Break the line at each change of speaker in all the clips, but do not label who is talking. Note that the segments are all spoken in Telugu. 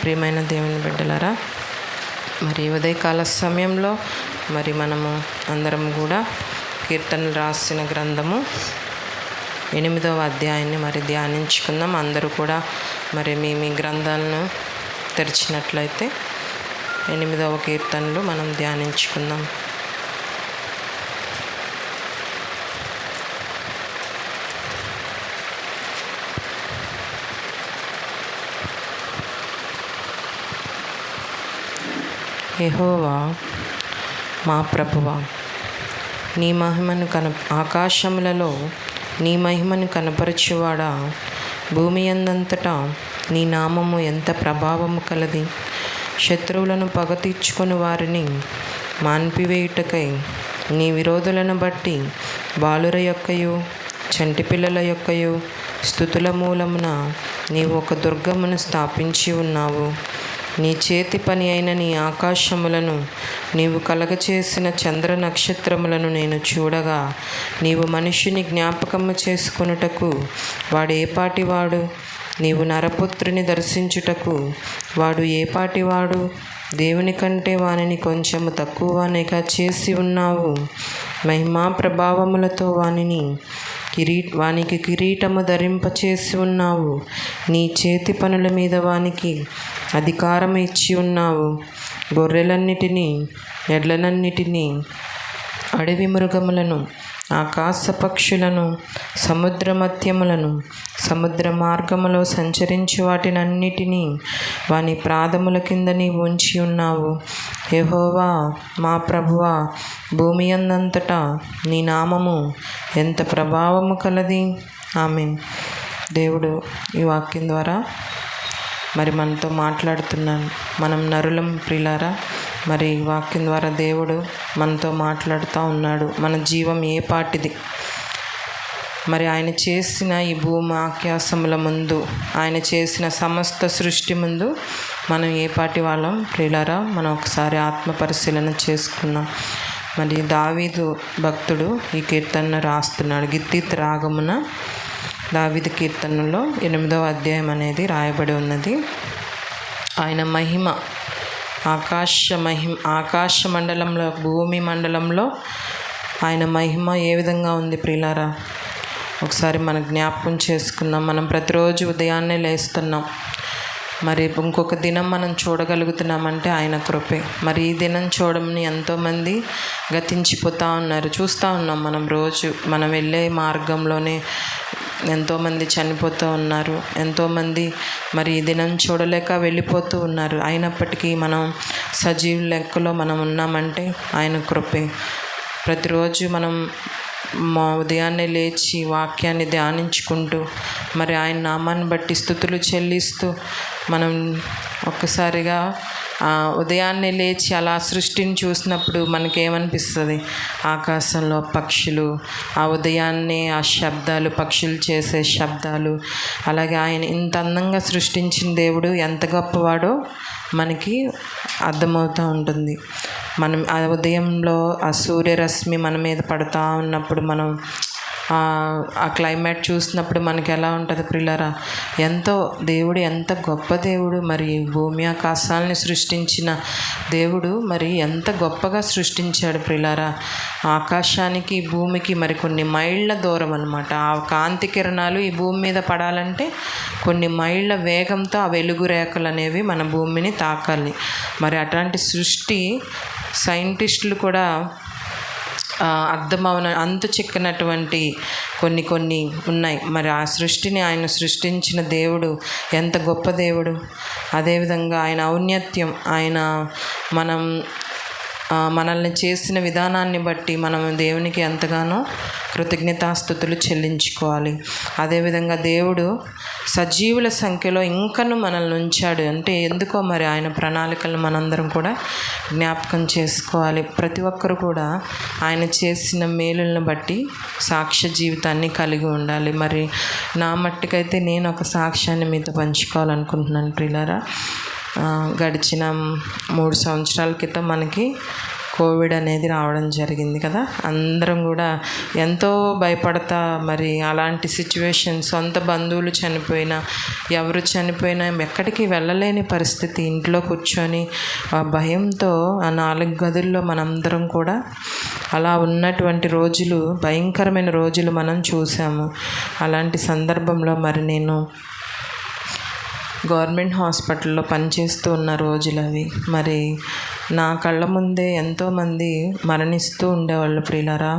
ప్రియమైన దేవుని బిడ్డలారా, మరి ఉదయకాల సమయంలో మరి మనము అందరం కూడా కీర్తనలు రాసిన గ్రంథము 8వ అధ్యాయాన్ని మరి ధ్యానించుకుందాం. అందరూ కూడా మరి మీ గ్రంథాలను తెరిచినట్లయితే 8వ కీర్తనలు మనం ధ్యానించుకుందాం. యెహోవా మా ప్రభువా, నీ మహిమను ఆకాశములలో నీ మహిమను కనపరచువాడా, భూమి యందంతటా నీ నామము ఎంత ప్రభావము కలది. శత్రువులను పగ తీర్చుకొని వారిని మాన్పివేయుటకై నీ విరోధులను బట్టి బాలుర యొక్కయు చంటి పిల్లల యొక్కయు స్తుతుల మూలమున నీవు ఒక దుర్గమును స్థాపించి ఉన్నావు. నీ చేతి పని అయిన నీ ఆకాశములను నీవు కలగచేసిన చంద్ర నక్షత్రములను నేను చూడగా, నీవు మనుష్యుని జ్ఞాపకము చేసుకొనుటకు వాడు ఏపాటివాడు? నీవు నరపుత్రుని దర్శించుటకు వాడు ఏపాటివాడు? దేవుని కంటే వానిని కొంచెము తక్కువనిగా చేసి ఉన్నావు. మహిమా ప్రభావములతో వానికి కిరీటము ధరింపచేసి ఉన్నావు. నీ చేతి పనుల మీద వానికి అధికారం ఇచ్చి ఉన్నావు. గొర్రెలన్నిటినీ, ఎడ్లనన్నిటినీ, అడవి మృగములను, ఆకాశ పక్షులను, సముద్ర మత్యములను, సముద్ర మార్గములో సంచరించు వాటినన్నిటినీ వాని పాదముల కింద నీవు ఉంచి ఉన్నావు. యెహోవా మా ప్రభువా, భూమి యందంతటా నీ నామము ఎంత ప్రభావము కలది. ఆమేన్. దేవుడు ఈ వాక్యం ద్వారా మరి మనతో మాట్లాడుతున్నాను. మనం నరులం ప్రియులారా. మరి వాక్యం ద్వారా దేవుడు మనతో మాట్లాడుతూ ఉన్నాడు. మన జీవం ఏ పాటిది? మరి ఆయన చేసిన ఈ భూమి ఆకాశముల ముందు, ఆయన చేసిన సమస్త సృష్టి ముందు మనం ఏ పాటి వాళ్ళం ప్రియులారా? మనం ఒకసారి ఆత్మ పరిశీలన చేసుకున్నాం. మరి దావీదు భక్తుడు ఈ కీర్తనను రాస్తున్నాడు. గిత్తీత్ రాగమున దావీదు కీర్తనలో 8వ అధ్యాయం అనేది రాయబడి ఉన్నది. ఆయన మహిమ ఆకాశ మండలంలో, భూమి మండలంలో ఆయన మహిమ ఏ విధంగా ఉంది ప్రియులారా? ఒకసారి మనం జ్ఞాపకం చేసుకుందాం. మనం ప్రతిరోజు ఉదయాన్నే లేస్తున్నాం. మరి ఇంకొక దినం మనం చూడగలుగుతున్నామంటే ఆయన కృపే. మరి ఈ దినం చూడమని ఎంతోమంది గతించిపోతూ ఉన్నారు. చూస్తూ ఉన్నాం. మనం రోజు మనం వెళ్ళే మార్గంలోనే ఎంతోమంది చనిపోతూ ఉన్నారు. ఎంతోమంది మరి ఈ దినం చూడలేక వెళ్ళిపోతూ ఉన్నారు. అయినప్పటికీ మనం సజీవ లెక్కలో మనం ఉన్నామంటే ఆయన కృపే. ప్రతిరోజు మనం ఉదయాన్నే లేచి వాక్యాన్ని ధ్యానించుకుంటూ మరి ఆయన నామాన్ని బట్టి స్తుతులు చెల్లిస్తూ మనం ఒక్కసారిగా ఉదయాన్నే లేచి అలా సృష్టిని చూసినప్పుడు మనకేమనిపిస్తుంది? ఆకాశంలో పక్షులు, ఆ ఉదయాన్నే ఆ శబ్దాలు, పక్షులు చేసే శబ్దాలు, అలాగే ఆయన ఇంత అందంగా సృష్టించిన దేవుడు ఎంత గొప్పవాడో మనకి అర్థమవుతూ ఉంటుంది. మనం ఆ ఉదయంలో ఆ సూర్యరశ్మి మన మీద పడుతూ ఉన్నప్పుడు మనం ఆ క్లైమేట్ చూసినప్పుడు మనకి ఎలా ఉంటుంది ప్రియులారా? దేవుడు ఎంత గొప్ప దేవుడు. మరి భూమి ఆకాశాలని సృష్టించిన దేవుడు మరి ఎంత గొప్పగా సృష్టించాడు ప్రియులారా. ఆకాశానికి భూమికి మరి కొన్ని మైళ్ళ దూరం అన్నమాట. ఆ కాంతి కిరణాలు ఈ భూమి మీద పడాలంటే కొన్ని మైళ్ళ వేగంతో ఆ వెలుగు రేఖలు అనేవి మన భూమిని తాకాలి. మరి అట్లాంటి సృష్టి సైంటిస్టులు కూడా అంతు చిక్కనటువంటి కొన్ని ఉన్నాయి. మరి ఆ సృష్టిని ఆయన సృష్టించిన దేవుడు ఎంత గొప్ప దేవుడు. అదేవిధంగా ఆయన ఔన్నత్యం, ఆయన మనల్ని చేసిన విధానాన్ని బట్టి మనం దేవునికి ఎంతగానో కృతజ్ఞతాస్తుతులు చెల్లించుకోవాలి. అదేవిధంగా దేవుడు సజీవుల సంఖ్యలో ఇంకను మనల్ని ఉంచాడు అంటే ఎందుకో మరి ఆయన ప్రణాళికలు మనందరం కూడా జ్ఞాపకం చేసుకోవాలి. ప్రతి ఒక్కరు కూడా ఆయన చేసిన మేలులను బట్టి సాక్ష్య జీవితాన్ని కలిగి ఉండాలి. మరి నా మట్టుకైతే నేను ఒక సాక్ష్యాన్ని మీతో పంచుకోవాలనుకుంటున్నాను ప్రియులారా. గడిచిన 3 సంవత్సరాల క్రితం మనకి కోవిడ్ అనేది రావడం జరిగింది కదా. అందరం కూడా ఎంతో భయపడతా, మరి అలాంటి సిచ్యువేషన్, సొంత బంధువులు చనిపోయినా, ఎవరు చనిపోయినా ఎక్కడికి వెళ్ళలేని పరిస్థితి, ఇంట్లో కూర్చొని ఆ భయంతో ఆ 4 గదుల్లో మనందరం కూడా అలా ఉన్నటువంటి రోజులు, భయంకరమైన రోజులు మనం చూసాము. అలాంటి సందర్భంలో మరి నేను గవర్నమెంట్ హాస్పిటల్లో పనిచేస్తూ ఉన్న రోజులు అవి. మరి నా కళ్ళ ముందే ఎంతోమంది మరణిస్తూ ఉండేవాళ్ళు ప్రియులారా.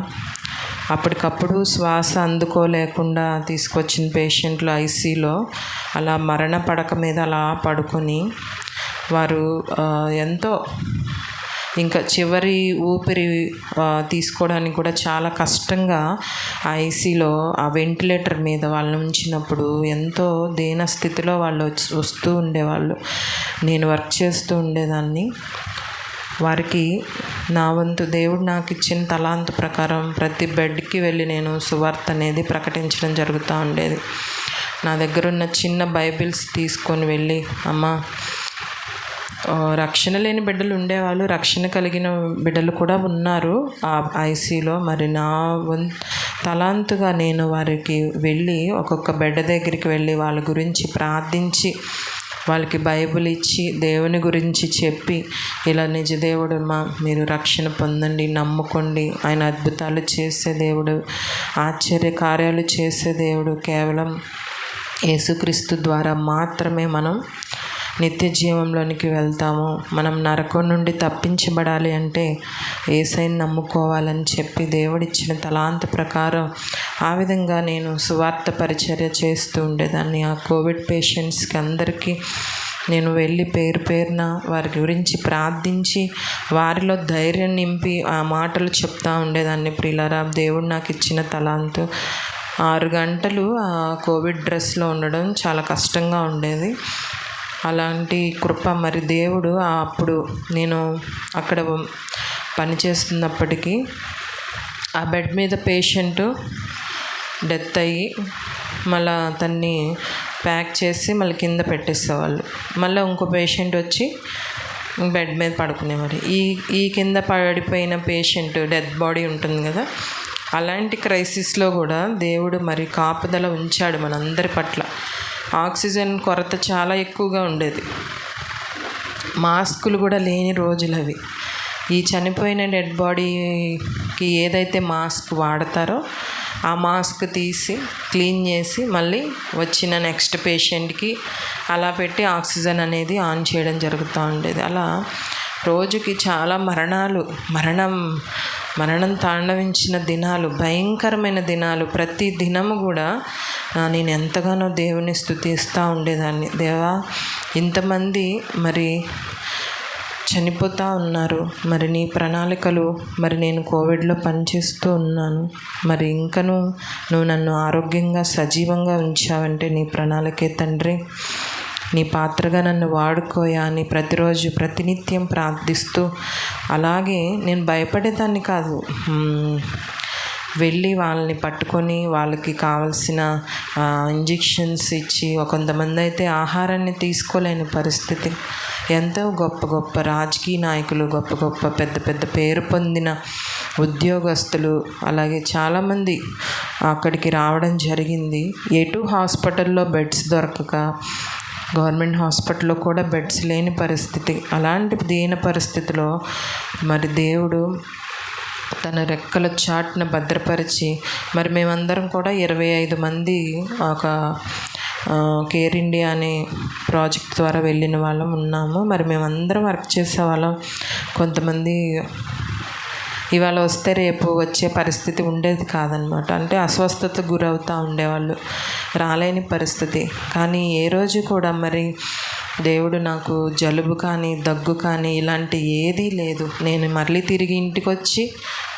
అప్పటికప్పుడు శ్వాస అందుకోలేకుండా తీసుకొచ్చిన పేషెంట్లు ఐసీలో అలా మరణ పడక మీద అలా పడుకొని వారు ఎంతో ఇంకా చివరి ఊపిరి తీసుకోవడానికి కూడా చాలా కష్టంగా ఆ ఐసీలో ఆ వెంటిలేటర్ మీద వాళ్ళని ఉంచినప్పుడు ఎంతో దీన స్థితిలో వాళ్ళు వస్తూ ఉండేవాళ్ళు. నేను వర్క్ చేస్తూ ఉండేదాన్ని. వారికి నా వంతు దేవుడు నాకు ఇచ్చిన తలాంతు ప్రకారం ప్రతి బెడ్కి వెళ్ళి నేను సువార్త అనేది ప్రకటించడం జరుగుతూ ఉండేది. నా దగ్గర ఉన్న చిన్న బైబిల్స్ తీసుకొని వెళ్ళి, అమ్మ, రక్షణ లేని బిడ్డలు ఉండేవాళ్ళు, రక్షణ కలిగిన బిడ్డలు కూడా ఉన్నారు ఆ ఐసీలో. మరి నా తలాంతుగా నేను వారికి వెళ్ళి ఒక్కొక్క బిడ్డ దగ్గరికి వెళ్ళి వాళ్ళ గురించి ప్రార్థించి, వాళ్ళకి బైబిల్ ఇచ్చి దేవుని గురించి చెప్పి, ఇలా నిజ దేవుడు మీరు రక్షణ పొందండి, నమ్ముకోండి, ఆయన అద్భుతాలు చేసే దేవుడు, ఆశ్చర్య కార్యాలు చేసే దేవుడు, కేవలం యేసుక్రీస్తు ద్వారా మాత్రమే మనం నిత్య జీవంలోనికి వెళ్తాము, మనం నరకం నుండి తప్పించబడాలి అంటే యేసయ్యని నమ్ముకోవాలని చెప్పి దేవుడిచ్చిన తలాంత ప్రకారం ఆ విధంగా నేను సువార్త పరిచర్య చేస్తూ ఉండేదాన్ని. ఆ కోవిడ్ పేషెంట్స్కి అందరికీ నేను వెళ్ళి పేరు పేరున వారి గురించి ప్రార్థించి వారిలో ధైర్యం నింపి ఆ మాటలు చెప్తూ ఉండేదాన్ని. ప్రియులారా, దేవుడు నాకు ఇచ్చిన తలాంతు. 6 గంటలు ఆ కోవిడ్ డ్రెస్లో ఉండడం చాలా కష్టంగా ఉండేది. అలాంటి కృప మరి దేవుడు అప్పుడు నేను అక్కడ పనిచేస్తున్నప్పటికీ ఆ బెడ్ మీద పేషెంటు డెత్ అయ్యి మళ్ళీ అతన్ని ప్యాక్ చేసి మళ్ళీ కింద పెట్టేసేవాళ్ళు. మళ్ళీ ఇంకో పేషెంట్ వచ్చి బెడ్ మీద పడుకునేవారు. ఈ కింద పడిపోయిన పేషెంట్ డెత్ బాడీ ఉంటుంది కదా, అలాంటి క్రైసిస్లో కూడా దేవుడు మరి కాపుదల ఉంచాడు మనందరి పట్ల. ఆక్సిజన్ కొరత చాలా ఎక్కువగా ఉండేది. మాస్కులు కూడా లేని రోజులు అవి. ఈ చనిపోయిన డెడ్ బాడీకి ఏదైతే మాస్క్ వాడతారో ఆ మాస్క్ తీసి క్లీన్ చేసి మళ్ళీ వచ్చిన నెక్స్ట్ పేషెంట్కి అలా పెట్టి ఆక్సిజన్ అనేది ఆన్ చేయడం జరుగుతూ ఉండేది. అలా రోజుకి చాలా మరణం తాండవించిన దినాలు, భయంకరమైన దినాలు. ప్రతి దినము కూడా నేను ఎంతగానో దేవుని స్తుతిస్తూ ఉండేదాన్ని. దేవా, ఇంతమంది మరి చనిపోతూ ఉన్నారు, మరి నీ ప్రణాళికలు, మరి నేను కోవిడ్లో పనిచేస్తూ ఉన్నాను, మరి ఇంకను నువ్వు నన్ను ఆరోగ్యంగా సజీవంగా ఉంచావంటే నీ ప్రణాళికే తండ్రి, నీ పాత్రగా నన్ను వాడుకోయా అని ప్రతిరోజు ప్రతినిత్యం ప్రార్థిస్తూ, అలాగే నేను భయపడేదాన్ని కాదు. వెళ్ళి వాళ్ళని పట్టుకొని వాళ్ళకి కావాల్సిన ఇంజెక్షన్స్ ఇచ్చి, కొంతమంది అయితే ఆహారాన్ని తీసుకోలేని పరిస్థితి. ఎంతో గొప్ప గొప్ప రాజకీయ నాయకులు, గొప్ప గొప్ప పెద్ద పెద్ద పేరు పొందిన ఉద్యోగస్తులు, అలాగే చాలామంది అక్కడికి రావడం జరిగింది. ఎటు హాస్పిటల్లో బెడ్స్ దొరకక, గవర్నమెంట్ హాస్పిటల్లో కూడా బెడ్స్ లేని పరిస్థితి. అలాంటి దీన పరిస్థితిలో మరి దేవుడు తన రెక్కల చాటున భద్రపరిచి, మరి మేమందరం కూడా 25 మంది ఒక కేర్ ఇండియా అనే ప్రాజెక్ట్ ద్వారా వెళ్ళిన వాళ్ళం ఉన్నాము. మరి మేమందరం వర్క్ చేసేవాళ్ళం. కొంతమంది ఇవాళ వస్తే రేపు వచ్చే పరిస్థితి ఉండేది కాదనమాట. అంటే అస్వస్థతకు గురవుతూ ఉండేవాళ్ళు, రాలేని పరిస్థితి. కానీ ఏ రోజు కూడా మరి దేవుడు నాకు జలుబు కానీ దగ్గు కానీ ఇలాంటి ఏదీ లేదు. నేను మళ్ళీ తిరిగి ఇంటికి వచ్చి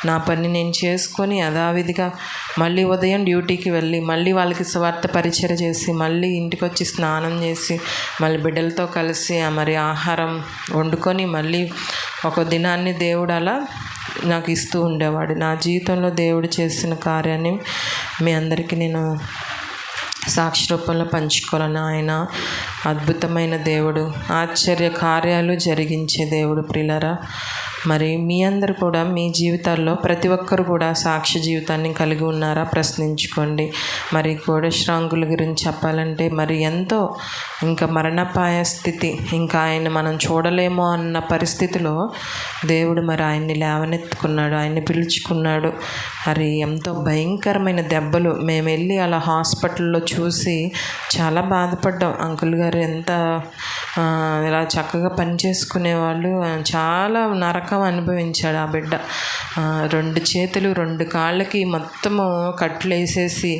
నా పని నేను చేసుకొని యథావిధిగా మళ్ళీ ఉదయం డ్యూటీకి వెళ్ళి మళ్ళీ వాళ్ళకి సువార్త పరిచర్య చేసి మళ్ళీ ఇంటికి వచ్చి స్నానం చేసి మళ్ళీ బిడ్డలతో కలిసి మరి ఆహారం వండుకొని మళ్ళీ ఒక దినాన్ని దేవుడు అలా నాకు ఇస్తూ ఉండేవాడు. నా జీవితంలో దేవుడు చేసిన కార్యాన్ని మీ అందరికీ నేను సాక్షి రూపంలో పంచుకోవాలని. ఆయన అద్భుతమైన దేవుడు, ఆశ్చర్య కార్యాలు జరిగించే దేవుడు. ప్రియులారా, మరి మీ అందరు కూడా మీ జీవితాల్లో ప్రతి ఒక్కరు కూడా సాక్ష్య జీవితాన్ని కలిగి ఉన్నారా ప్రశ్నించుకోండి. మరి కోడశ్రాంకుల గురించి చెప్పాలంటే మరి ఎంతో ఇంకా మరణపాయ స్థితి, ఇంకా ఆయన మనం చూడలేమో అన్న పరిస్థితిలో దేవుడు మరి ఆయన్ని లేవనెత్తుకున్నాడు, ఆయన్ని పిలుచుకున్నాడు. మరి ఎంతో భయంకరమైన దెబ్బలు, మేము వెళ్ళి అలా హాస్పిటల్లో చూసి చాలా బాధపడ్డాం. అంకుల్ గారు ఎంత ఇలా చక్కగా పనిచేసుకునేవాళ్ళు, చాలా నరకం అనుభవించాడు ఆ బిడ్డ. 2 చేతులు 2 కాళ్ళకి మొత్తము కట్లు వేసేసి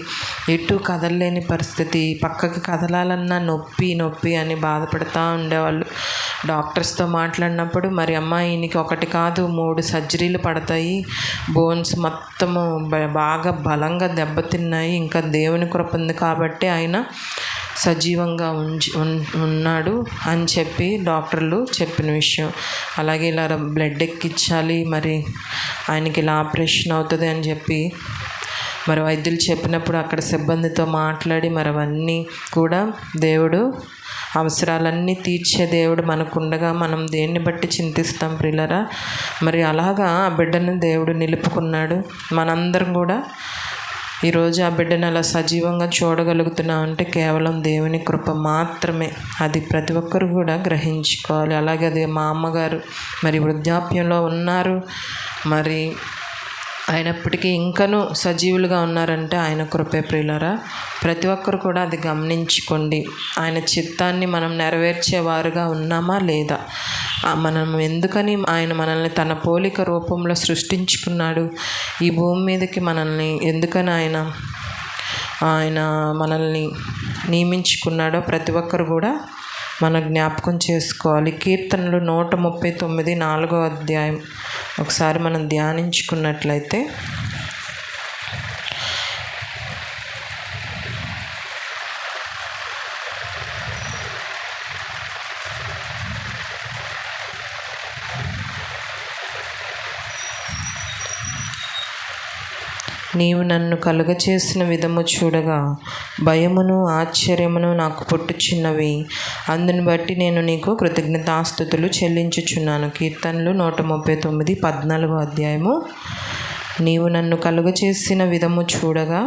ఎటు కదలలేని పరిస్థితి, పక్కకి కదలాలన్నా నొప్పి నొప్పి అని బాధపడుతూ ఉండేవాళ్ళు. డాక్టర్స్తో మాట్లాడినప్పుడు మరి ఈయనకి 1 కాదు 3 సర్జరీలు పడతాయి, బోన్స్ మొత్తము బాగా బలంగా దెబ్బతిన్నాయి, ఇంకా దేవుని కృప ఉంది కాబట్టి ఆయన సజీవంగా ఉన్నాడు అని చెప్పి డాక్టర్లు చెప్పిన విషయం. అలాగే ఇలా బ్లడ్ ఎక్కించాలి, మరి ఆయనకి ఇలా ఆపరేషన్ అవుతుంది అని చెప్పి మరి వైద్యులు చెప్పినప్పుడు అక్కడ సిబ్బందితో మాట్లాడి మరి అవన్నీ కూడా దేవుడు అవసరాలన్నీ తీర్చే దేవుడు మనకుండగా మనం దేన్ని బట్టి చింతిస్తాం ప్రియులారా. మరి అలాగా ఆ బిడ్డను దేవుడు నిలుపుకున్నాడు. మనందరం కూడా ఈరోజు ఆ బిడ్డను అలా సజీవంగా చూడగలుగుతున్నామంటే కేవలం దేవుని కృప మాత్రమే. అది ప్రతి ఒక్కరు కూడా గ్రహించుకోవాలి. అలాగే అది మా అమ్మగారు మరి వృద్ధాప్యంలో ఉన్నారు, మరి అయినప్పటికీ ఇంకనూ సజీవులుగా ఉన్నారంటే ఆయన కృపే ప్రియులారా. ప్రతి ఒక్కరు కూడా అది గమనించుకోండి. ఆయన చిత్తాన్ని మనం నెరవేర్చేవారుగా ఉన్నామా లేదా, మనం ఎందుకని ఆయన మనల్ని తన పోలిక రూపంలో సృష్టించుకున్నాడు, ఈ భూమి మీదకి మనల్ని ఎందుకని ఆయన మనల్ని నియమించుకున్నాడో ప్రతి ఒక్కరు కూడా మన జ్ఞాపకం చేసుకోవాలి. కీర్తనలు 139 4వ అధ్యాయం ఒకసారి మనం ధ్యానించుకున్నట్లయితే, నీవు నన్ను కలుగచేసిన విధము చూడగా భయమును ఆశ్చర్యమును నాకు పుట్టుచున్నవి, అందుని బట్టి నేను నీకు కృతజ్ఞతాస్తుతులు చెల్లించుచున్నాను. కీర్తనలు 139 14వ అధ్యాయము. నీవు నన్ను కలుగచేసిన విధము చూడగా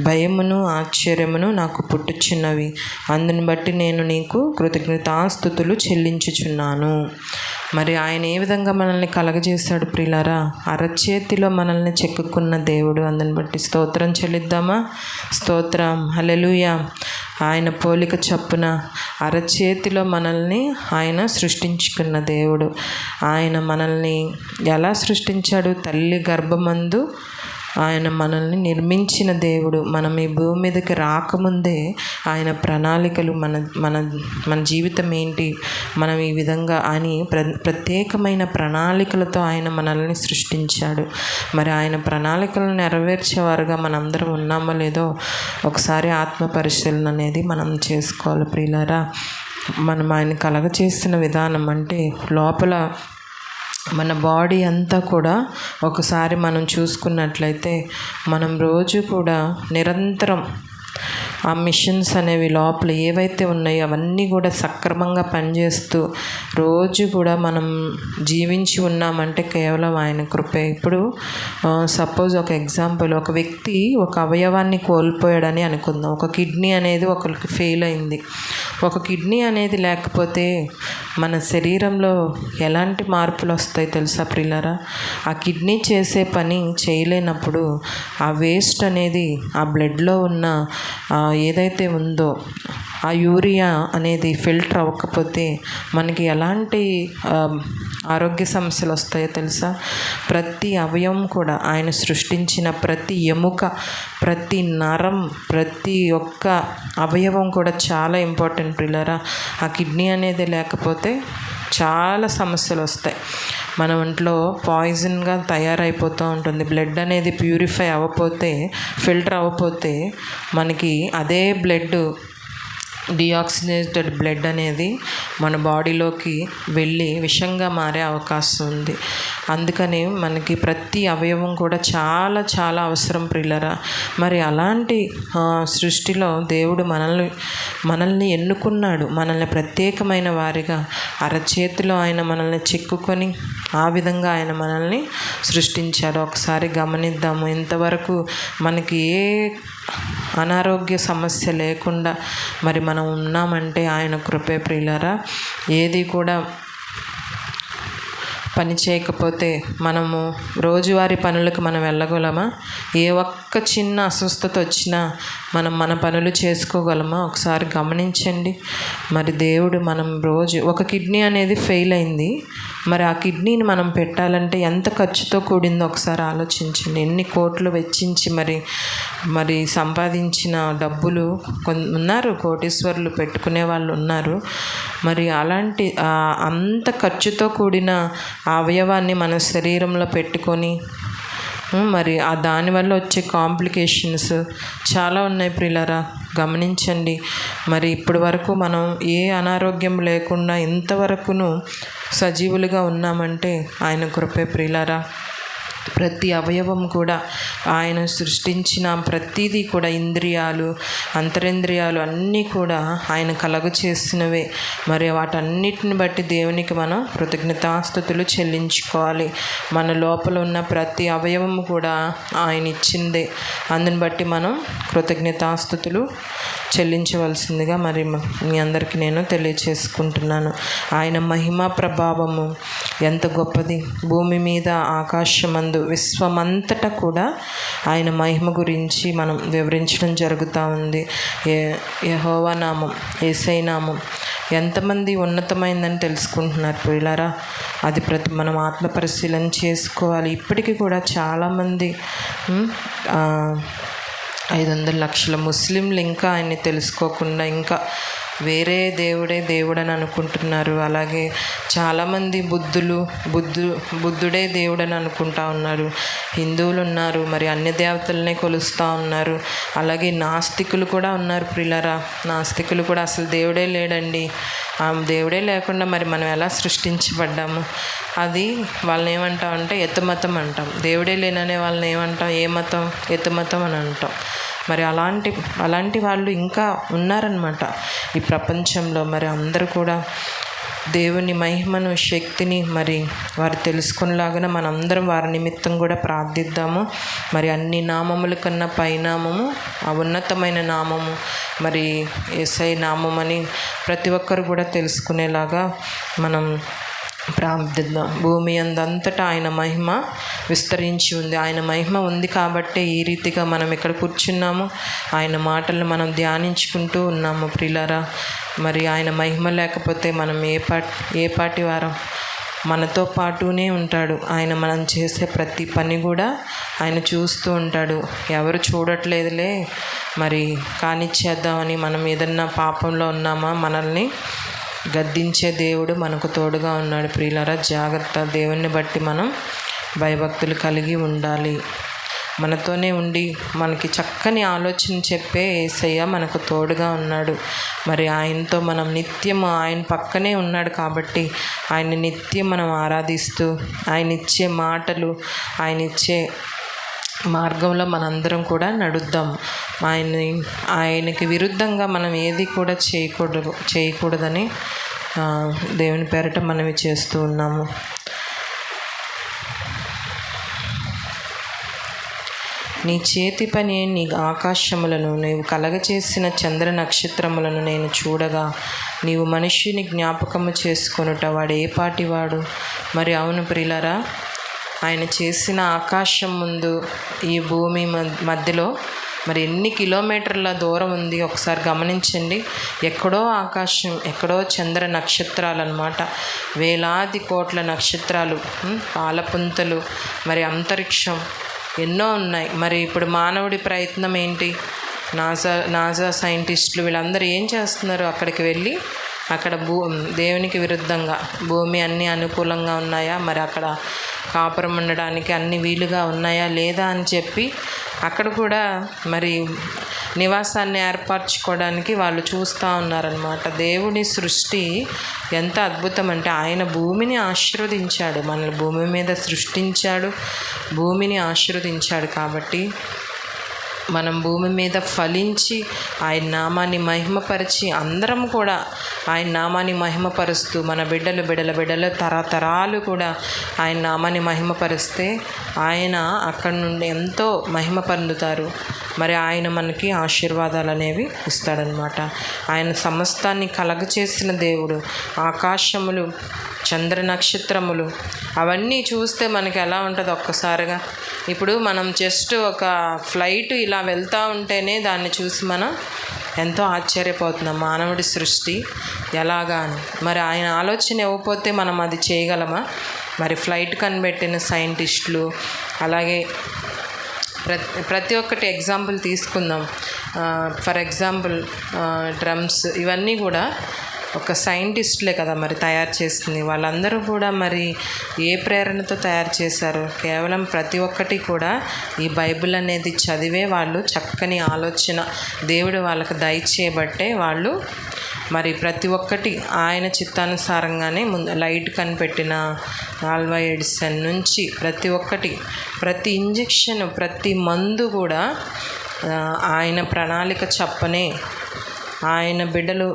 భయమును ఆశ్చర్యమును నాకు పుట్టుచున్నవి, అందుని బట్టి నేను నీకు కృతజ్ఞతాస్తుతులు చెల్లించుచున్నాను. మరి ఆయన ఏ విధంగా మనల్ని కలగజేశాడు ప్రియులారా? అరచేతిలో మనల్ని చెక్కుకున్న దేవుడు. అందుని బట్టి స్తోత్రం చెల్లిద్దామా? స్తోత్రం, హల్లెలూయా. ఆయన పోలిక చప్పున అరచేతిలో మనల్ని ఆయన సృష్టించుకున్న దేవుడు. ఆయన మనల్ని ఎలా సృష్టించాడు? తల్లి గర్భమందు ఆయన మనల్ని నిర్మించిన దేవుడు. మనం ఈ భూమి మీదకి రాకముందే ఆయన ప్రణాళికలు, మన జీవితం ఏంటి, మనం ఈ విధంగా అని ప్రత్యేకమైన ప్రణాళికలతో ఆయన మనల్ని సృష్టించాడు. మరి ఆయన ప్రణాళికలను నెరవేర్చేవారుగా మనందరం ఉన్నామో లేదో ఒకసారి ఆత్మ పరిశీలన అనేది మనం చేసుకోవాలి ప్రియులారా. మనం ఆయన కలగచేసిన విధానం అంటే లోపల మన బాడీ అంతా కూడా ఒకసారి మనం చూసుకున్నట్లయితే మనం రోజు కూడా నిరంతరం ఆ మిషన్స్ అనేవి లోపల ఏవైతే ఉన్నాయో అవన్నీ కూడా సక్రమంగా పనిచేస్తూ రోజు కూడా మనం జీవించి ఉన్నామంటే కేవలం ఆయన కృపే. ఇప్పుడు సపోజ్ ఒక ఎగ్జాంపుల్, ఒక వ్యక్తి ఒక అవయవాన్ని కోల్పోయాడని అనుకుందాం. ఒక కిడ్నీ అనేది ఒకరికి ఫెయిల్ అయింది. ఒక కిడ్నీ అనేది లేకపోతే మన శరీరంలో ఎలాంటి మార్పులు వస్తాయి తెలుసా ప్రియులారా? ఆ కిడ్నీ చేసే పని చేయలేనప్పుడు ఆ వేస్ట్ అనేది ఆ బ్లడ్లో ఉన్న ఏదైతే ఉందో ఆ యూరియా అనేది ఫిల్టర్ అవ్వకపోతే మనకి ఎలాంటి ఆరోగ్య సమస్యలు వస్తాయో తెలుసా? ప్రతి అవయవం కూడా ఆయన సృష్టించిన ప్రతి ఎముక, ప్రతి నరం, ప్రతి ఒక్క అవయవం కూడా చాలా ఇంపార్టెంట్ ప్రియులారా. ఆ కిడ్నీ అనేది లేకపోతే చాలా సమస్యలు వస్తాయి. మన ఒంట్లో పాయిజన్గా తయారైపోతూ ఉంటుంది. బ్లడ్ అనేది ప్యూరిఫై అవ్వకపోతే, ఫిల్టర్ అవ్వకపోతే మనకి అదే బ్లడ్ డిఆక్సిజనేటెడ్ బ్లడ్ అనేది మన బాడీలోకి వెళ్ళి విషంగా మారే అవకాశం ఉంది. అందుకని మనకి ప్రతి అవయవం కూడా చాలా చాలా అవసరం ప్రియులరా. మరి అలాంటి సృష్టిలో దేవుడు మనల్ని ఎన్నుకున్నాడు. మనల్ని ప్రత్యేకమైన వారిగా అరచేతిలో ఆయన మనల్ని చెక్కుకొని ఆ విధంగా ఆయన మనల్ని సృష్టించాడు. ఒకసారి గమనిద్దాము. ఇంతవరకు మనకి ఏ అనారోగ్య సమస్య లేకుండా మరి మనం ఉన్నామంటే ఆయన కృపే ప్రియులారా. ఏది కూడా పని చేయకపోతే మనము రోజువారీ పనులకు మనం వెళ్ళగలమా? ఏ ఒక్క చిన్న అస్వస్థత వచ్చినా మన పనులు చేసుకోగలమా? ఒకసారి గమనించండి. మరి దేవుడు మనం రోజు ఒక కిడ్నీ అనేది ఫెయిల్ అయింది. మరి ఆ కిడ్నీని మనం పెట్టాలంటే ఎంత ఖర్చుతో కూడిందో ఒకసారి ఆలోచించండి. ఎన్ని కోట్లు వెచ్చించి మరి సంపాదించిన డబ్బులు ఉన్నారు, కోటీశ్వరులు పెట్టుకునే వాళ్ళు ఉన్నారు. మరి అలాంటి అంత ఖర్చుతో కూడిన ఆ అవయవాన్ని మన శరీరంలో పెట్టుకొని మరి దానివల్ల వచ్చే కాంప్లికేషన్స్ చాలా ఉన్నాయి ప్రియులారా. గమనించండి. మరి ఇప్పటి వరకు మనం ఏ అనారోగ్యం లేకుండా ఇంతవరకును సజీవులుగా ఉన్నామంటే ఆయన కృపే ప్రియులారా. ప్రతి అవయవం కూడా ఆయన సృష్టించిన ప్రతిదీ కూడా ఇంద్రియాలు, అంతరింద్రియాలు అన్నీ కూడా ఆయన కలగ చేసినవే. మరి వాటన్నిటిని బట్టి దేవునికి మనం కృతజ్ఞతాస్తుతులు చెల్లించుకోవాలి. మన లోపల ఉన్న ప్రతి అవయవం కూడా ఆయన ఇచ్చిందే. అందుని బట్టి మనం కృతజ్ఞతాస్తుతులు చెల్లించవలసిందిగా మరి మీ అందరికీ నేను తెలియచేసుకుంటున్నాను. ఆయన మహిమా ప్రభావము ఎంత గొప్పది. భూమి మీద ఆకాశమందు విశ్వమంతటా కూడా ఆయన మహిమ గురించి మనం వివరించడం జరుగుతూ ఉంది. యెహోవా నామం, యేసయ్య నామం ఎంతమంది ఉన్నతమైందని తెలుసుకుంటున్నారు ప్రియులారా. అది మనం ఆత్మ పరిశీలన చేసుకోవాలి. ఇప్పటికీ కూడా చాలామంది 500 లక్షల ముస్లింలు ఇంకా ఆయన్ని తెలుసుకోకుండా ఇంకా వేరే దేవుడని అనుకుంటున్నారు. అలాగే చాలామంది బుద్ధుడే దేవుడని అనుకుంటా ఉన్నారు. హిందువులు ఉన్నారు, మరి అన్య దేవతలనే కొలుస్తూ ఉన్నారు. అలాగే నాస్తికులు కూడా ఉన్నారు ప్రియులారా. నాస్తికులు కూడా అసలు దేవుడే లేడండి, దేవుడే లేకుండా మరి మనం ఎలా సృష్టించబడ్డాము? అది వాళ్ళని ఏమంటామంటే ఎత్తుమతం అంటాం. దేవుడే లేననే వాళ్ళని ఏమంటాం? ఏ మతం? ఎత్తుమతం అని అంటాం. మరి అలాంటి వాళ్ళు ఇంకా ఉన్నారనమాట ఈ ప్రపంచంలో. మరి అందరూ కూడా దేవుని మహిమను, శక్తిని మరి వారు తెలుసుకునేలాగా మనందరం వారి నిమిత్తం కూడా ప్రార్థిద్దాము. మరి అన్ని నామముల కన్నా పైనామము, ఆ ఉన్నతమైన నామము మరి యేసయ్య నామం అని ప్రతి ఒక్కరు కూడా తెలుసుకునేలాగా మనం ప్రార్థిద్దాం. భూమి అందంతటా ఆయన మహిమ విస్తరించి ఉంది. ఆయన మహిమ ఉంది కాబట్టే ఈ రీతిగా మనం ఇక్కడ కూర్చున్నాము. ఆయన మాటలను మనం ధ్యానించుకుంటూ ఉన్నాము ప్రియులారా. మరి ఆయన మహిమ లేకపోతే మనం ఏ పాటి వారం? మనతో పాటునే ఉంటాడు. ఆయన మనం చేసే ప్రతి పని కూడా ఆయన చూస్తూ ఉంటాడు. ఎవరు చూడట్లేదులే మరి కానిచ్చేద్దామని మనం ఏదన్నా పాపంలో ఉన్నామా? మనల్ని గద్దించే దేవుడు మనకు తోడుగా ఉన్నాడు ప్రియులారా. జాగ్రత్త. దేవుణ్ణి బట్టి మనం భయభక్తులు కలిగి ఉండాలి. మనతోనే ఉండి మనకి చక్కని ఆలోచన చెప్పే యేసయ్య మనకు తోడుగా ఉన్నాడు. మరి ఆయనతో మనం నిత్యము ఆయన పక్కనే ఉన్నాడు కాబట్టి ఆయన్ని నిత్యం మనం ఆరాధిస్తూ ఆయన ఇచ్చే మాటలు, ఆయన ఇచ్చే మార్గంలో మనందరం కూడా నడుద్దాం. ఆయనకి విరుద్ధంగా మనం ఏది కూడా చేయకూడదని దేవుని పేరట మనవి చేస్తూ ఉన్నాము. నీ చేతి పని నీ ఆకాశములను నీవు కలగచేసిన చంద్ర నక్షత్రములను నేను చూడగా నీవు మనిషిని జ్ఞాపకము చేసుకొనుట వాడు ఏ పాటివాడు? మరి అవును ప్రియులారా, ఆయన చేసిన ఆకాశం ముందు ఈ భూమి మధ్యలో మరి ఎన్ని కిలోమీటర్ల దూరం ఉంది ఒకసారి గమనించండి. ఎక్కడో ఆకాశం, ఎక్కడో చంద్ర నక్షత్రాలు అన్నమాట. వేలాది కోట్ల నక్షత్రాలు, పాలపుంతలు, మరి అంతరిక్షం ఎన్నో ఉన్నాయి. మరి ఇప్పుడు మానవుడి ప్రయత్నం ఏంటి? నాసా సైంటిస్టులు వీళ్ళందరూ ఏం చేస్తున్నారు? అక్కడికి వెళ్ళి అక్కడ దేవునికి విరుద్ధంగా భూమి అన్నీ అనుకూలంగా ఉన్నాయా, మరి అక్కడ కాపురం ఉండడానికి అన్ని వీలుగా ఉన్నాయా లేదా అని చెప్పి అక్కడ కూడా మరి నివాసాన్ని ఏర్పరచుకోవడానికి వాళ్ళు చూస్తూ ఉన్నారనమాట. దేవుని సృష్టి ఎంత అద్భుతం అంటే ఆయన భూమిని ఆశీర్వదించాడు, మనల్ని భూమి మీద సృష్టించాడు, భూమిని ఆశీర్వదించాడు. కాబట్టి మనం భూమి మీద ఫలించి ఆయన నామాన్ని మహిమపరిచి అందరం కూడా ఆయన నామాన్ని మహిమపరుస్తూ మన బిడ్డలు తరతరాలు కూడా ఆయన నామాన్ని మహిమపరిస్తే ఆయన అక్కడి నుండి ఎంతో మహిమ పొందుతారు. మరి ఆయన మనకి ఆశీర్వాదాలు అనేవి ఇస్తాడనమాట. ఆయన సమస్తాన్ని కలగచేసిన దేవుడు. ఆకాశములు, చంద్ర నక్షత్రములు అవన్నీ చూస్తే మనకి ఎలా ఉంటుంది ఒక్కసారిగా. ఇప్పుడు మనం జస్ట్ ఒక ఫ్లైట్ ఇలా వెళ్తూ ఉంటేనే దాన్ని చూసి మనం ఎంతో ఆశ్చర్యపోతున్నాం, మానవుడి సృష్టి ఎలాగా అని. మరి ఆయన ఆలోచన ఇవ్వకపోతే మనం అది చేయగలమా? మరి ఫ్లైట్ కనిపెట్టిన సైంటిస్టులు, అలాగే ప్రతి ఒక్కటి ఎగ్జాంపుల్ తీసుకుందాం. ఫర్ ఎగ్జాంపుల్ డ్రమ్స్ ఇవన్నీ కూడా ఒక సైంటిస్టులే కదా మరి తయారు చేస్తుంది. వాళ్ళందరూ కూడా మరి ఏ ప్రేరణతో తయారు చేశారు? కేవలం ప్రతి ఒక్కటి కూడా ఈ బైబిల్ అనేది చదివే వాళ్ళు చక్కని ఆలోచన దేవుడు వాళ్ళకి దయచేయబట్టే వాళ్ళు మరి ప్రతి ఒక్కటి ఆయన చిత్తానుసారంగానే లైట్ కనిపెట్టిన ఆల్వా ఎడిసన్ నుంచి ప్రతి ఒక్కటి, ప్రతి ఇంజెక్షన్, ప్రతి మందు కూడా ఆయన ప్రణాళిక చెప్పనే ఆయన బిడ్డలు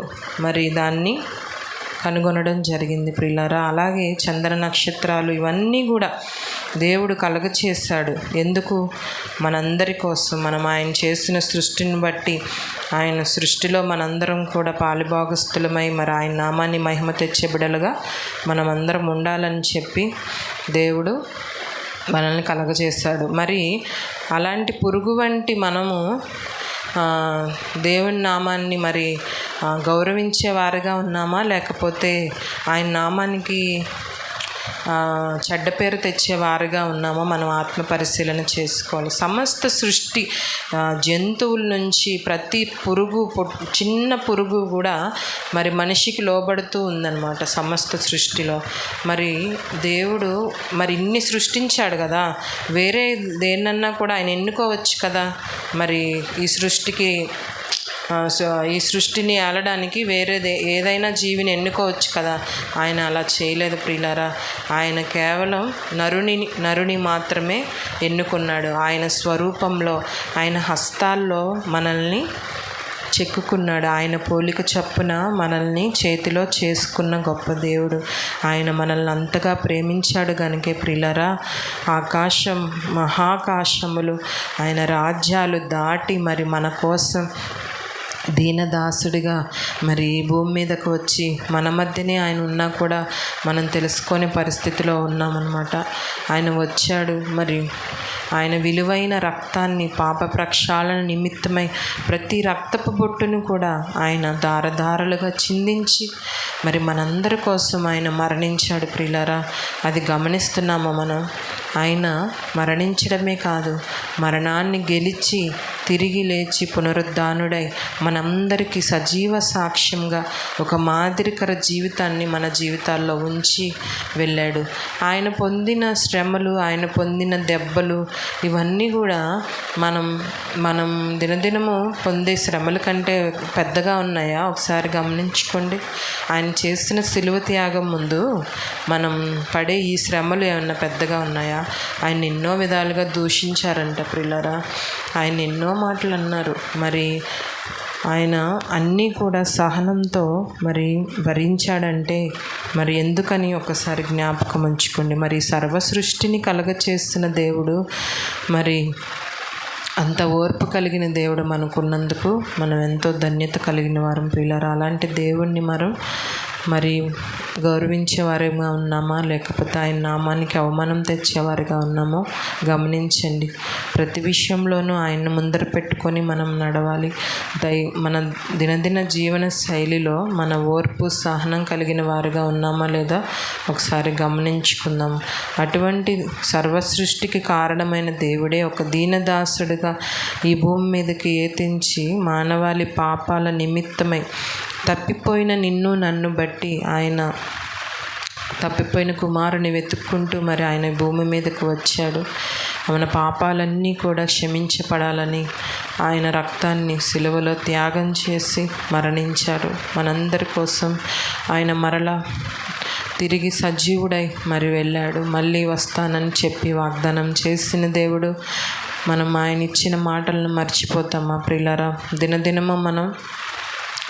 మరి దాన్ని కనుగొనడం జరిగింది ప్రియులారా. అలాగే చంద్ర నక్షత్రాలు ఇవన్నీ కూడా దేవుడు కలుగచేశాడు. ఎందుకు? మనందరి కోసం. మనం ఆయన చేసిన సృష్టిని బట్టి, ఆయన సృష్టిలో మనందరం కూడా పాలుభాగస్తులమై మరి ఆయన నామాన్ని మహిమ తెచ్చే బిడ్డలుగా మనమందరం ఉండాలని చెప్పి దేవుడు మనల్ని కలుగచేశాడు. మరి అలాంటి పురుగు వంటి మనము దేవుని నామాన్ని మరి గౌరవించే వారిగా ఉన్నామా, లేకపోతే ఆయన నామానికి చెడ్డ పేరు తెచ్చేవారుగా ఉన్నామో మనం ఆత్మ పరిశీలన చేసుకోవాలి. సమస్త సృష్టి, జంతువుల నుంచి ప్రతి పురుగు, చిన్న పురుగు కూడా మరి మనిషికి లోబడుతూ ఉందన్నమాట సమస్త సృష్టిలో. మరి దేవుడు మరి ఇన్ని సృష్టించాడు కదా, వేరే దేన్నన్నా కూడా ఆయన ఎన్నుకోవచ్చు కదా. మరి ఈ సృష్టిని ఏలడానికి వేరేదే ఏదైనా జీవిని ఎన్నుకోవచ్చు కదా. ఆయన అలా చేయలేదు ప్రియులారా. ఆయన కేవలం నరుని మాత్రమే ఎన్నుకున్నాడు. ఆయన స్వరూపంలో, ఆయన హస్తాల్లో మనల్ని చెక్కుకున్నాడు. ఆయన పోలిక చొప్పున మనల్ని చేతిలో చేసుకున్న గొప్ప దేవుడు. ఆయన మనల్ని అంతగా ప్రేమించాడు కనుకే ప్రియులారా, ఆకాశం, మహాకాశములు, ఆయన రాజ్యాలు దాటి మరి మన కోసం దీనదాసుడిగా మరి భూమి మీదకు వచ్చి మన మధ్యనే ఆయన ఉన్నా కూడా మనం తెలుసుకునే పరిస్థితిలో ఉన్నామన్నమాట. ఆయన వచ్చాడు. మరి ఆయన విలువైన రక్తాన్ని పాప ప్రక్షాళన నిమిత్తమై ప్రతి రక్తపు బొట్టును కూడా ఆయన ధారధారలుగా చిందించి మరి మనందరి కోసం ఆయన మరణించాడు ప్రియులారా. అది గమనిస్తున్నామా మనం? ఆయన మరణించడమే కాదు, మరణాన్ని గెలిచి తిరిగి లేచి పునరుద్ధానుడై మనందరికీ సజీవ సాక్ష్యంగా ఒక మాదిరికర జీవితాన్ని మన జీవితాల్లో ఉంచి వెళ్ళాడు. ఆయన పొందిన శ్రమలు, ఆయన పొందిన దెబ్బలు ఇవన్నీ కూడా మనం దినదినము పొందే శ్రమల కంటే పెద్దగా ఉన్నాయా? ఒకసారి గమనించుకోండి. ఆయన చేసిన సిలువ త్యాగం ముందు మనం పడే ఈ శ్రమలు ఏమన్నా పెద్దగా ఉన్నాయా? ఆయన ఎన్నో విధాలుగా దూషించారంట ప్రియులారా. ఆయన ఎన్నో మాటలు అన్నారు. మరి ఆయన అన్నీ కూడా సహనంతో మరి భరించాడంటే మరి ఎందుకని ఒకసారి జ్ఞాపకం ఉంచుకోండి. మరి సర్వ సృష్టిని కలగచేస్తున్న దేవుడు, మరి అంత ఓర్పు కలిగిన దేవుడు మనకున్నందుకు మనం ఎంతో ధన్యత కలిగిన వారం ప్రియులారా. అలాంటి దేవుణ్ణి మరి గౌరవించేవారిగా ఉన్నామా, లేకపోతే ఆయన నామానికి అవమానం తెచ్చేవారిగా ఉన్నామో గమనించండి. ప్రతి విషయంలోనూ ఆయన్ని ముందర పెట్టుకొని మనం నడవాలి. మన దినదిన జీవన శైలిలో మన ఓర్పు, సహనం కలిగిన వారిగా ఉన్నామా లేదా ఒకసారి గమనించుకుందాం. అటువంటి సర్వసృష్టికి కారణమైన దేవుడే ఒక దీనదాసుడిగా ఈ భూమి మీదకి ఏతించి మానవాళి పాపాల నిమిత్తమై తప్పిపోయిన నిన్ను నన్ను బట్టి ఆయన తప్పిపోయిన కుమారుని వెతుక్కుంటూ మరి ఆయన భూమి మీదకు వచ్చాడు. మన పాపాలన్నీ కూడా క్షమించబడాలని ఆయన రక్తాన్ని సిలువలో త్యాగం చేసి మరణించాడు. మనందరి కోసం ఆయన మరలా తిరిగి సజీవుడై మరి వెళ్ళాడు. మళ్ళీ వస్తానని చెప్పి వాగ్దానం చేసిన దేవుడు. మనం ఆయన ఇచ్చిన మాటలను మర్చిపోతామా ప్రియులారా? దినదినము మనం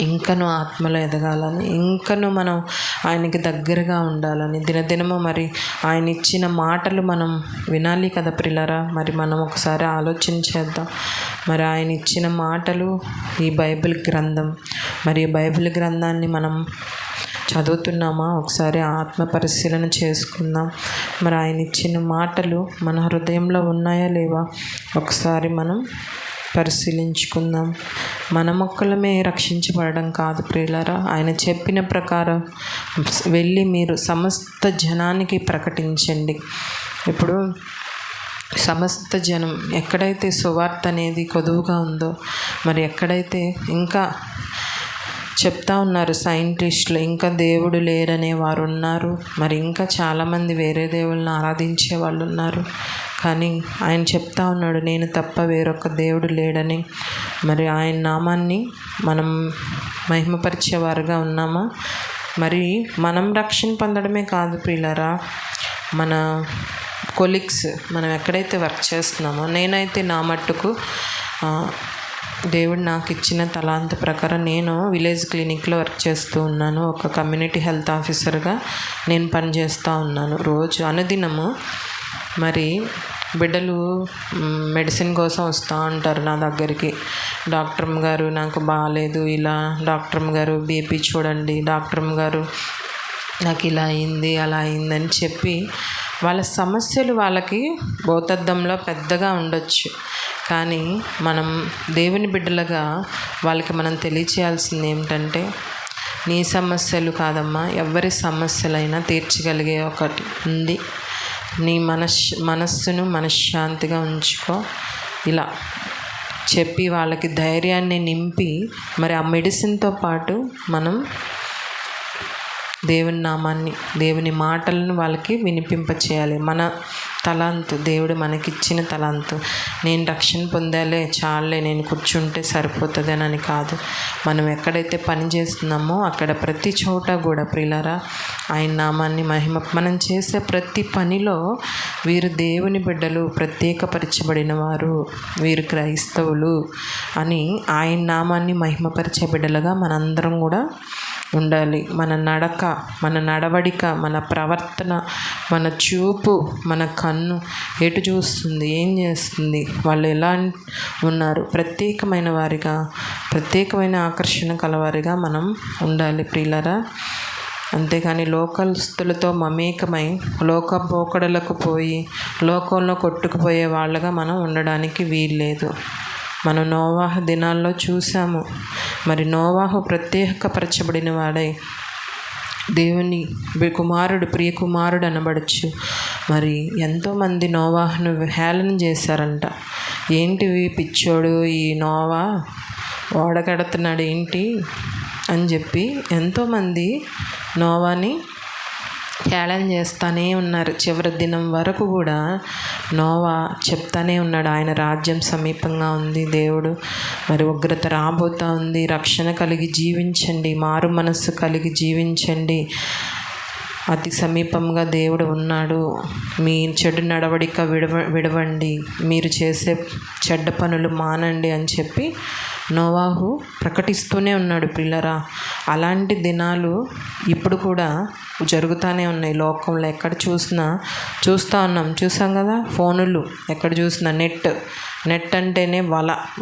ఇంకనూ ఆత్మలో ఎదగాలని, ఇంకనూ మనం ఆయనకి దగ్గరగా ఉండాలని దినదినము మరి ఆయన ఇచ్చిన మాటలు మనం వినాలి కదా ప్రియులారా. మరి మనం ఒకసారి ఆలోచన చేద్దాం. మరి ఆయన ఇచ్చిన మాటలు ఈ బైబిల్ గ్రంథం. మరి ఈ బైబిల్ గ్రంథాన్ని మనం చదువుతున్నామా? ఒకసారి ఆత్మ పరిశీలన చేసుకుందాం. మరి ఆయన ఇచ్చిన మాటలు మన హృదయంలో ఉన్నాయా లేవా ఒకసారి మనం పరిశీలించుకుందాం. మన మొక్కలమే రక్షించబడడం కాదు ప్రియులారా, ఆయన చెప్పిన ప్రకారం వెళ్ళి మీరు సమస్త జనానికి ప్రకటించండి. ఇప్పుడు సమస్త జనం ఎక్కడైతే సువార్త అనేది కొదువుగా ఉందో, మరి ఎక్కడైతే ఇంకా చెప్తా ఉన్నారు సైంటిస్టులు, ఇంకా దేవుడు లేరనే వారు ఉన్నారు. మరి ఇంకా చాలామంది వేరే దేవుళ్ళని ఆరాధించే వాళ్ళు ఉన్నారు. కానీ ఆయన చెప్తా ఉన్నాడు, నేను తప్ప వేరొక దేవుడు లేడని. మరి ఆయన నామాన్ని మనం మహిమపరిచేవారుగా ఉన్నామా? మరి మనం రక్షణ పొందడమే కాదు ప్రియులారా, మన కొలీగ్స్ మనం ఎక్కడైతే వర్క్ చేస్తున్నామో, నేనైతే నా మట్టుకు దేవుడు నాకు ఇచ్చిన తలాంత ప్రకారం నేను విలేజ్ క్లినిక్లో వర్క్ చేస్తూ ఉన్నాను. ఒక కమ్యూనిటీ హెల్త్ ఆఫీసర్గా నేను పనిచేస్తూ ఉన్నాను. రోజు అనుదినము మరి బిడ్డలు మెడిసిన్ కోసం వస్తూ ఉంటారు నా దగ్గరికి. డాక్టర్ గారు నాకు బాగాలేదు, ఇలా డాక్టర్ గారు బీపీ చూడండి, డాక్టర్ గారు నాకు ఇలా అయింది అలా అయిందని చెప్పి వాళ్ళ సమస్యలు వాళ్ళకి భౌతద్దంలో పెద్దగా ఉండొచ్చు. కానీ మనం దేవుని బిడ్డలుగా వాళ్ళకి మనం తెలియచేయాల్సింది ఏమిటంటే, నీ సమస్యలు కాదమ్మా, ఎవరి సమస్యలైనా తీర్చగలిగే ఒకటి ఉంది. నీ మనస్సును మనశ్శాంతిగా ఉంచుకో. ఇలా చెప్పి వాళ్ళకి ధైర్యాన్ని నింపి మరి ఆ మెడిసిన్తో పాటు మనం దేవుని నామాన్ని, దేవుని మాటలను వాళ్ళకి వినిపింపచేయాలి. మన తలాంతు, దేవుడు మనకిచ్చిన తలాంతు. నేను రక్షణ పొందాలే చాలే, నేను కూర్చుంటే సరిపోతుంది అని కాదు. మనం ఎక్కడైతే పని చేస్తున్నామో అక్కడ ప్రతి చోట కూడా ప్రియులారా ఆయన నామాన్ని మనం చేసే ప్రతి పనిలో వీరు దేవుని బిడ్డలు, ప్రత్యేకపరచబడిన వారు, వీరు క్రైస్తవులు అని ఆయన నామాన్ని మహిమపరిచే బిడ్డలుగా మనందరం కూడా ఉండాలి. మన నడక, మన నడవడిక, మన ప్రవర్తన, మన చూపు, మన కన్ను ఎటు చూస్తుంది, ఏం చేస్తుంది, వాళ్ళు ఎలా ఉన్నారు, ప్రత్యేకమైన వారిగా, ప్రత్యేకమైన ఆకర్షణ కలవారిగా మనం ఉండాలి ప్రియులారా. అంతేకాని లోకస్తులతో మమేకమై లోక పోకడలకు పోయి లోకంలో కొట్టుకుపోయే వాళ్ళగా మనం ఉండడానికి వీల్లేదు. మనం నోవాహు దినాల్లో చూసాము. మరి నోవాహు ప్రత్యేకపరచబడిన వాడై దేవుని కుమారుడు, ప్రియ కుమారుడు అనబడచ్చు. మరి ఎంతోమంది నోవాహును హేళన చేశారంట. ఏంటివి పిచ్చోడు, ఈ నోవా ఓడగడుతున్నాడు ఏంటి అని చెప్పి ఎంతోమంది నోవాని హేళన చేస్తూనే ఉన్నారు. చివరి దినం వరకు కూడా నోవా చెప్తానే ఉన్నాడు, ఆయన రాజ్యం సమీపంగా ఉంది, దేవుడు మరి ఉగ్రత రాబోతూ ఉంది, రక్షణ కలిగి జీవించండి, మారు మనస్సు కలిగి జీవించండి, అతి సమీపంగా దేవుడు ఉన్నాడు, మీ చెడు నడవడిక విడవండి, మీరు చేసే చెడ్డ పనులు మానండి అని చెప్పి నోవాహు ప్రకటిస్తూనే ఉన్నాడు పిల్లరా. అలాంటి దినాలు ఇప్పుడు కూడా జరుగుతూనే ఉన్నాయి లోకంలో. ఎక్కడ చూసినా చూసాం కదా, ఫోనులు ఎక్కడ చూసినా నెట్ అంటేనే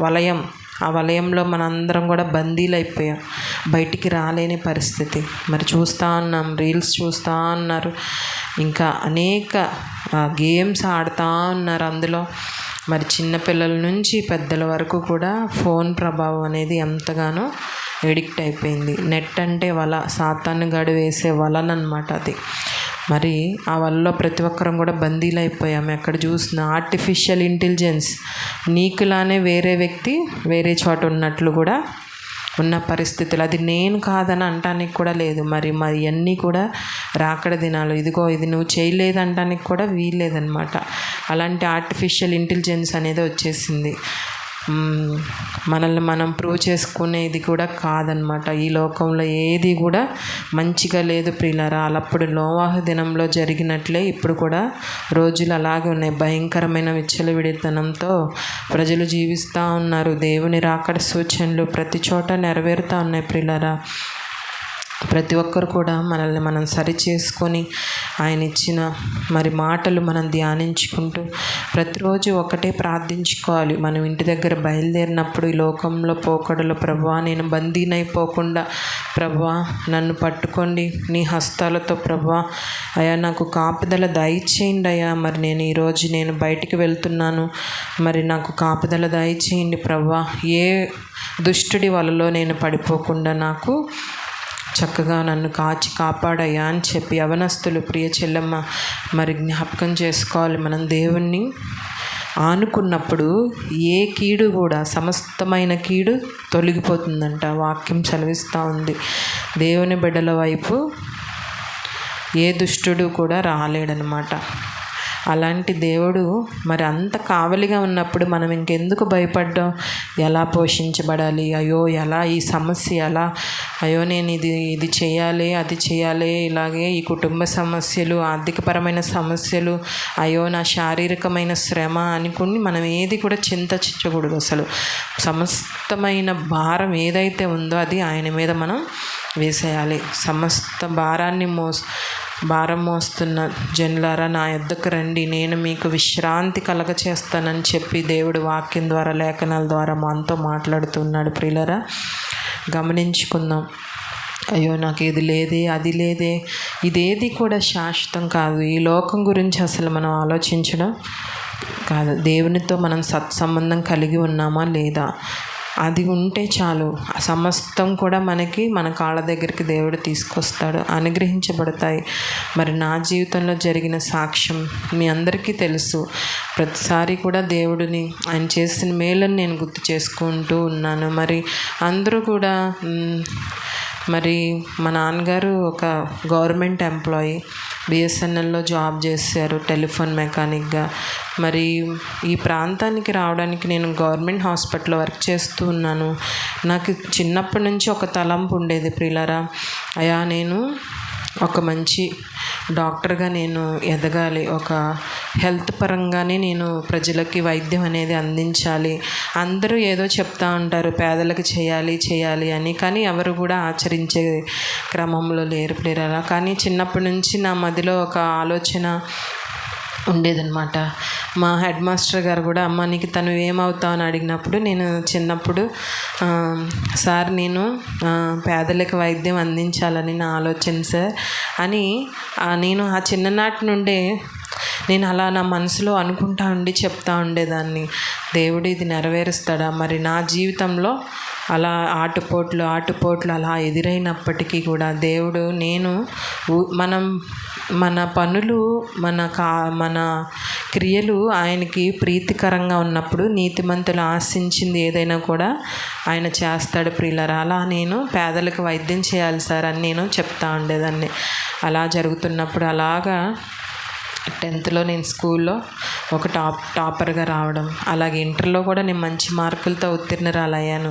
వలయం. ఆ వలయంలో మనందరం కూడా బందీలు అయిపోయాం, బయటికి రాలేని పరిస్థితి. మరి చూస్తూ ఉన్నాం, రీల్స్ చూస్తూ ఉన్నారు, ఇంకా అనేక గేమ్స్ ఆడుతూ ఉన్నారు అందులో. మరి చిన్నపిల్లల నుంచి పెద్దల వరకు కూడా ఫోన్ ప్రభావం అనేది ఎంతగానో ఎడిక్ట్ అయిపోయింది. నెట్ అంటే వల, సాతాను గడి వేసే వలనమాట అది. మరి ఆ వలలో ప్రతి ఒక్కరం కూడా బందీలు అయిపోయాం. ఎక్కడ చూసినా ఆర్టిఫిషియల్ ఇంటెలిజెన్స్, నీకులానే వేరే వ్యక్తి వేరే చోట ఉన్నట్లు కూడా ఉన్న పరిస్థితులు. అది నేను కాదని అంటానికి కూడా లేదు. మరి అన్నీ కూడా రాకడ దినాలు. ఇదిగో ఇది నువ్వు చేయలేదు అంటానికి కూడా వీల్లేదనమాట. అలాంటి ఆర్టిఫిషియల్ ఇంటెలిజెన్స్ అనేది వచ్చేసింది. మనల్ని మనం ప్రూవ్ చేసుకునేది కూడా కాదనమాట. ఈ లోకంలో ఏది కూడా మంచిగా లేదు ప్రియులారా. అప్పుడు నోవాహు దినంలో జరిగినట్లే ఇప్పుడు కూడా రోజులు అలాగే ఉన్నాయి. భయంకరమైన విచ్చలవిడితనంతో ప్రజలు జీవిస్తూ ఉన్నారు. దేవుని రాకడ సూచనలు ప్రతి చోట నెరవేరుతూ ఉన్నాయి ప్రియులారా. ప్రతి ఒక్కరు కూడా మనల్ని మనం సరి చేసుకొని ఆయన ఇచ్చిన మాటలు మనం ధ్యానించుకుంటూ ప్రతిరోజు ఒకటే ప్రార్థించుకోవాలి. మనం ఇంటి దగ్గర బయలుదేరినప్పుడు ఈ లోకంలో పోకడలు, ప్రభువా నేను బందీనైపోకుండా ప్రభువా నన్ను పట్టుకోండి నీ హస్తాలతో, ప్రభువా అయ్యా నాకు కాపుదల దయచేయండి అయ్యా. నేను ఈరోజు బయటికి వెళ్తున్నాను, నాకు కాపుదల దయచేయండి ప్రభువా. ఏ దుష్టుడి వలలో నేను పడిపోకుండా నాకు చక్కగా నన్ను కాచి కాపాడయ్యా అని చెప్పి యవనస్తులు ప్రియ చెల్లెమ్మ జ్ఞాపకం చేసుకోవాలి. మనం దేవుణ్ణి ఆనుకున్నప్పుడు ఏ కీడు కూడా, సమస్తమైన కీడు తొలగిపోతుందంట. వాక్యం చదివిస్తూ ఉంది. దేవుని బిడ్డల వైపు ఏ దుష్టుడు కూడా రాలేడనమాట. అలాంటి దేవుడు అంత కావలిగా ఉన్నప్పుడు మనం ఇంకెందుకు భయపడ్డాం? ఎలా పోషించబడాలి, అయ్యో ఎలా ఈ సమస్య ఎలా, అయ్యో నేను ఇది చేయాలి అది చేయాలి, ఇలాగే ఈ కుటుంబ సమస్యలు, ఆర్థికపరమైన సమస్యలు, అయ్యో నా శారీరకమైన శ్రమ అనుకుని మనం ఏది కూడా చింతించకూడదు. అసలు సమస్తమైన భారం ఏదైతే ఉందో అది ఆయన మీద మనం వేసేయాలి. సమస్త భారం మోస్తున్న జనులారా నా యొద్దకు రండి, నేను మీకు విశ్రాంతి కలగ చేస్తానని చెప్పి దేవుడు వాక్యం ద్వారా, లేఖనాల ద్వారా మనతో మాట్లాడుతున్నాడు. ప్రియులారా గమనించుకుందాం. అయ్యో నాకు ఇది లేదే అది లేదే, ఇదేది కూడా శాశ్వతం కాదు. ఈ లోకం గురించి అసలు మనం ఆలోచించడం కాదు. దేవునితో మనం సత్సంబంధం కలిగి ఉన్నామా లేదా, అది ఉంటే చాలు. సమస్తం కూడా మన కాళ్ళ దగ్గరికి దేవుడు తీసుకొస్తాడు, అనుగ్రహించబడతాయి. నా జీవితంలో జరిగిన సాక్ష్యం మీ అందరికీ తెలుసు. ప్రతిసారి కూడా దేవుడిని ఆయన చేసిన మేలను నేను గుర్తు చేసుకుంటూ ఉన్నాను. అందరూ కూడా మా నాన్నగారు ఒక గవర్నమెంట్ ఎంప్లాయీ, బిఎస్ఎన్ఎల్లో జాబ్ చేశారు టెలిఫోన్ మెకానిక్గా. ఈ ప్రాంతానికి రావడానికి నేను గవర్నమెంట్ హాస్పిటల్లో వర్క్ చేస్తూ ఉన్నాను. నాకు చిన్నప్పటి నుంచి ఒక తలంపు ఉండేది ప్రియులారా, అయ్యా నేను ఒక మంచి డాక్టర్గా నేను ఎదగాలి, ఒక హెల్త్ పరంగానే నేను ప్రజలకి వైద్యం అనేది అందించాలి. అందరూ ఏదో చెప్తా ఉంటారు పేదలకు చేయాలి అని, కానీ ఎవరు కూడా ఆచరించే క్రమంలో లేరు ప్రియులారా. కానీ చిన్నప్పటి నుంచి నా మదిలో ఒక ఆలోచన ఉండేదన్నమాట. మా హెడ్ మాస్టర్ గారు కూడా, అమ్మ నీకు తను ఏమవుతావు అని అడిగినప్పుడు నేను చిన్నప్పుడు సార్ నేను పేదలకు వైద్యం అందించాలని నా ఆలోచన సార్ అని నేను ఆ చిన్ననాటి నుండే నేను అలా నా మనసులో అనుకుంటా చెప్తా ఉండేదాన్ని. దేవుడు ఇది నెరవేరుస్తాడా? నా జీవితంలో అలా ఆటుపోట్లు అలా ఎదురైనప్పటికీ కూడా దేవుడు మన పనులు మన క్రియలు ఆయనకి ప్రీతికరంగా ఉన్నప్పుడు నీతిమంతులు ఆశించింది ఏదైనా కూడా ఆయన చేస్తాడు ప్రియులారా. అలా నేను పేదలకు వైద్యం చేయాలి సార్ అని నేను చెప్తా ఉండేదాన్ని. అలా జరుగుతున్నప్పుడు అలాగా 10th నేను స్కూల్లో ఒక టాపర్గా రావడం, అలాగే ఇంటర్లో కూడా నేను మంచి మార్కులతో ఉత్తీర్ణురాలయ్యాను.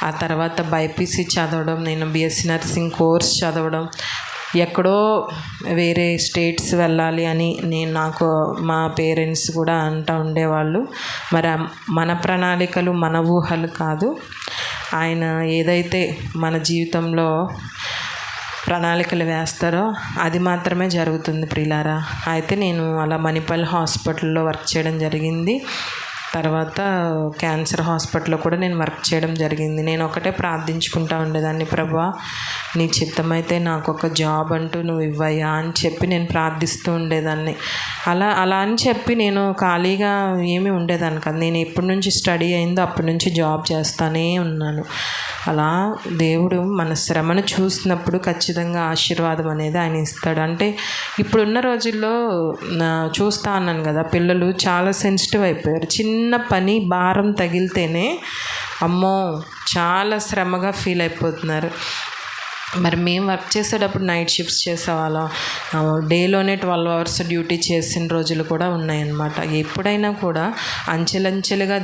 ఆ తర్వాత బైపీసీ చదవడం, నేను బీఎస్సీ నర్సింగ్ కోర్స్ చదవడం, ఎక్కడో వేరే స్టేట్స్ వెళ్ళాలి అని నాకు మా పేరెంట్స్ కూడా అంటూ ఉండేవాళ్ళు. మన ప్రణాళికలు మన ఊహలు కాదు, ఆయన ఏదైతే మన జీవితంలో ప్రణాళికలు వేస్తారో అది మాత్రమే జరుగుతుంది ప్రియులారా. అయితే నేను అలా మణిపాల్ హాస్పిటల్లో వర్క్ చేయడం జరిగింది. తర్వాత క్యాన్సర్ హాస్పిటల్లో కూడా నేను వర్క్ చేయడం జరిగింది. నేను ఒకటే ప్రార్థించుకుంటూ ఉండేదాన్ని, ప్రభువా నీ చిత్తమైతే నాకు ఒక జాబ్ అంటూ నువ్వు ఇవ్వయ్యా అని చెప్పి నేను ప్రార్థిస్తూ ఉండేదాన్ని. అలా అలా అని చెప్పి నేను ఖాళీగా ఏమీ ఉండేదాన్ని కాదు. నేను ఎప్పటి నుంచి స్టడీ అయిందో అప్పటి నుంచి జాబ్ చేస్తూనే ఉన్నాను. అలా దేవుడు మన శ్రమను చూసినప్పుడు ఖచ్చితంగా ఆశీర్వాదం అనేది ఆయన ఇస్తాడు. అంటే ఇప్పుడున్న రోజుల్లో చూస్తా అన్నాను కదా, పిల్లలు చాలా సెన్సిటివ్ అయిపోయారు. చిన్న పని భారం తగిలితేనే అమ్మో చాలా శ్రమగా ఫీల్ అయిపోతున్నారు. మరి మేము వర్క్ చేసేటప్పుడు నైట్ షిఫ్ట్స్ చేసేవాళ్ళం. డేలోనే 12 hours డ్యూటీ చేసిన రోజులు కూడా ఉన్నాయన్నమాట. ఎప్పుడైనా కూడా అంచెలంచెలుగా